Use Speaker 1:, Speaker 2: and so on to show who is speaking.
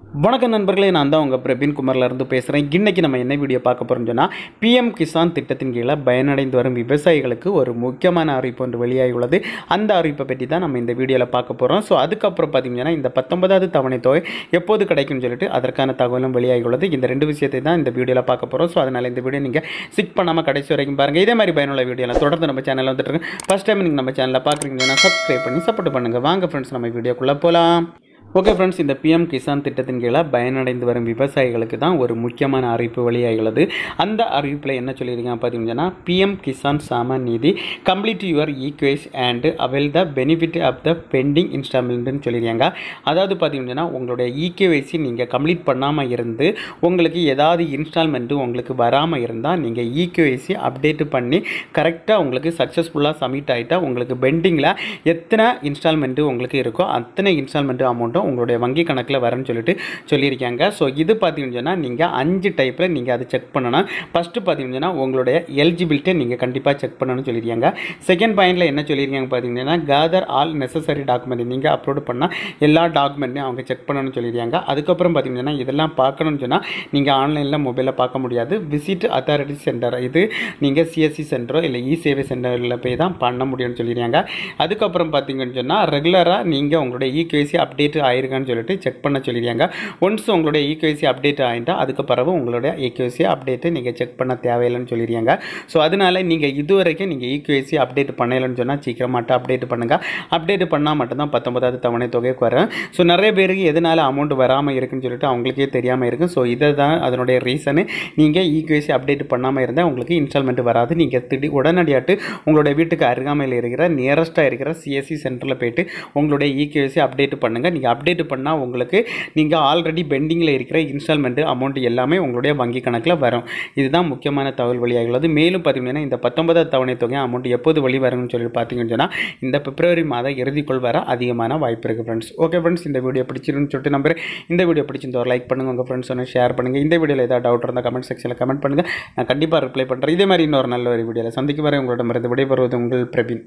Speaker 1: வணக்கம் நண்பர்களே, நான் தான் உங்கள் பிரவீன் குமார்லேருந்து பேசுகிறேன். இன்றைக்கி நம்ம என்ன வீடியோ பார்க்க போகிறோம்னு சொன்னால், பிஎம் கிசான் திட்டத்தின் கீழே பயனடைந்து வரும் விவசாயிகளுக்கு ஒரு முக்கியமான அறிவிப்பு ஒன்று வெளியாகி உள்ளது. அந்த அறிவிப்பை பற்றி தான் நம்ம இந்த வீடியோவில் பார்க்க போகிறோம். ஸோ அதுக்கப்புறம் பார்த்திங்கன்னா, இந்த 19வது தவணை தொகை எப்போது கிடைக்கும்னு சொல்லிட்டு அதற்கான தகவலும் வெளியாகி உள்ளது. இந்த ரெண்டு விஷயத்தை தான் இந்த வீடியோவில் பார்க்க போகிறோம். ஸோ அதனால் இந்த வீடியோ நீங்கள் ஸ்கிப் பண்ணாமல் கடைசி வரைக்கும் பாருங்கள். இதே மாதிரி பயனுள்ள வீடியோவில் தொடர்ந்து நம்ம சேனலில் வந்துட்டு இருக்கு. ஃபஸ்ட் டைம் நீங்கள் நம்ம சேனலில் பார்க்குறீங்கன்னா சப்ஸ்கிரைப் பண்ணி சப்போர்ட் பண்ணுங்கள். வாங்க ஃப்ரெண்ட்ஸ், நம்ம வீடியோக்குள்ளே போகலாம். ஓகே ஃப்ரெண்ட்ஸ், இந்த பிஎம் கிசான் திட்டத்தின் கீழே பயனடைந்து வரும் விவசாயிகளுக்கு தான் ஒரு முக்கியமான அறிவிப்பு வெளியாகியுள்ளது. அந்த அறிவிப்பில் என்ன சொல்லியிருக்காங்க பார்த்தீங்கன்னா, PM Kisan Samman Nidhi complete your eKYC and avail the benefit of the pending இன்ஸ்டால்மெண்ட்னு சொல்லியிருக்காங்க. அதாவது பார்த்தீங்கன்னா, உங்களுடைய இகேஒய்சி நீங்கள் கம்ப்ளீட் பண்ணாமல் இருந்து உங்களுக்கு ஏதாவது இன்ஸ்டால்மெண்ட்டு உங்களுக்கு வராமல் இருந்தால் நீங்கள் இகேஒய்சி அப்டேட் பண்ணி கரெக்டாக உங்களுக்கு சக்ஸஸ்ஃபுல்லாக சப்மிட் ஆகிட்டால் உங்களுக்கு பெண்டிங்கில் எத்தனை இன்ஸ்டால்மெண்ட்டு உங்களுக்கு இருக்கோ அத்தனை இன்ஸ்டால்மெண்ட்டு அமௌண்ட்டும் உங்களுடைய வங்கி கணக்கில் வரேன்னு சொல்லியிருக்காங்க. ஸோ இது பார்த்தீங்கன்னா நீங்கள் 5 டைப்பில் நீங்கள் அதை செக் பண்ணணும். ஃபஸ்ட்டு பார்த்தீங்கன்னா உங்களுடைய எலிஜிபிலிட்டியை நீங்கள் கண்டிப்பாக செக் பண்ணணும்னு சொல்லியிருக்காங்க. செகண்ட் பாயிண்டில் என்ன சொல்லியிருக்காங்க பார்த்தீங்கன்னா, கேதர் ஆல் நெசசரி டாக்குமெண்ட் நீங்கள் அப்லோட் பண்ணால் எல்லா டாக்குமெண்ட்டையும் அவங்க செக் பண்ணணும்னு சொல்லியிருக்காங்க. அதுக்கப்புறம் பார்த்தீங்கன்னா இதெல்லாம் பார்க்கணும்னு சொன்னால் நீங்கள் ஆன்லைனில் மொபைலில் பார்க்க முடியாது. விசிட் அத்தாரிட்டி சென்டர், இது நீங்கள் சிஎஸ்சி சென்டரோ இல்லை இ சேவை சென்டரில் போய் தான் பண்ண முடியும்னு சொல்லியிருக்காங்க. அதுக்கப்புறம் பார்த்தீங்கன்னு சொன்னால் ரெகுலராக நீங்கள் உங்களுடைய இகேஒய்சி அப்டேட் ஆயிருக்கான்னு சொல்லிட்டு செக் பண்ண சொல்லியிருக்காங்க. ஒன்ஸ் உங்களுடைய இகேஒய்சி அப்டேட் ஆகிட்டால் அதுக்கு பிறகு உங்களுடைய இகேஒய்சி அப்டேட்டு நீங்கள் செக் பண்ண தேவையில்லைன்னு சொல்லியிருக்காங்க. ஸோ அதனால் நீங்கள் இதுவரைக்கும் நீங்கள் இகேஒய்சி அப்டேட் பண்ணலைன்னு சொன்னால் சீக்கிரமாட்ட அப்டேட் பண்ணுங்கள். அப்டேட் பண்ணால் மட்டும்தான் 19வது தவணை தொகைக்கு வரும். ஸோ நிறைய பேருக்கு எதனால் அமௌண்ட் வராமல் இருக்குன்னு சொல்லிட்டு அவங்களுக்கே தெரியாமல் இருக்கும். ஸோ இதை தான் அதனுடைய ரீசனு. நீங்கள் இகேஒய்சி அப்டேட் பண்ணாமல் இருந்தால் உங்களுக்கு இன்ஸ்டால்மெண்ட் வராது. நீங்கள் உடனடியாட்டு உங்களுடைய வீட்டுக்கு அருகாமையில் இருக்கிற நியரஸ்ட்டாக இருக்கிற சிஎஸ்சி சென்டரில் போய்ட்டு உங்களுடைய இகேஒய்சி அப்டேட் பண்ணுங்கள். நீங்கள் அப்டேட் பண்ணால் உங்களுக்கு நீங்கள் ஆல்ரெடி பெண்டிங்கில் இருக்கிற இன்ஸ்டால்மெண்ட்டு அமௌண்ட் எல்லாமே உங்களுடைய வங்கி கணக்கில் வரும். இதுதான் முக்கியமான தகவல் வெளியாகியுள்ளது. மேலும் பார்த்தீங்கன்னா இந்த 19வது தவணை தொகை அமௌண்ட் எப்போது வெளிவரும்னு சொல்லி பார்த்தீங்கன்னு சொன்னால் இந்த பிப்ரவரி மாதம் இறுதிக்குள் வர அதிகமான வாய்ப்பு இருக்குது ஃப்ரெண்ட்ஸ். ஓகே ஃப்ரெண்ட்ஸ், இந்த வீடியோ பிடிச்சிருன்னு சொல்லிட்டு நம்புறேன். இந்த வீடியோ பிடிச்சிருந்த ஒரு லைக் பண்ணுங்கள், உங்கள் ஃப்ரெண்ட்ஸ் ஒன்று ஷேர் பண்ணுங்கள். இந்த வீடியோவில் ஏதாவது டவுட் இருந்தால் கமெண்ட் செக்ஷனில் கமெண்ட் பண்ணுங்கள். நான் கண்டிப்பாக ரிப்ளை பண்ணுறேன். இதே மாதிரி இன்னொரு நல்ல ஒரு வீடியோவில் சந்திக்க வரை உங்களிடமிருந்து விடைபெறுவது உங்கள் பிரவீன்.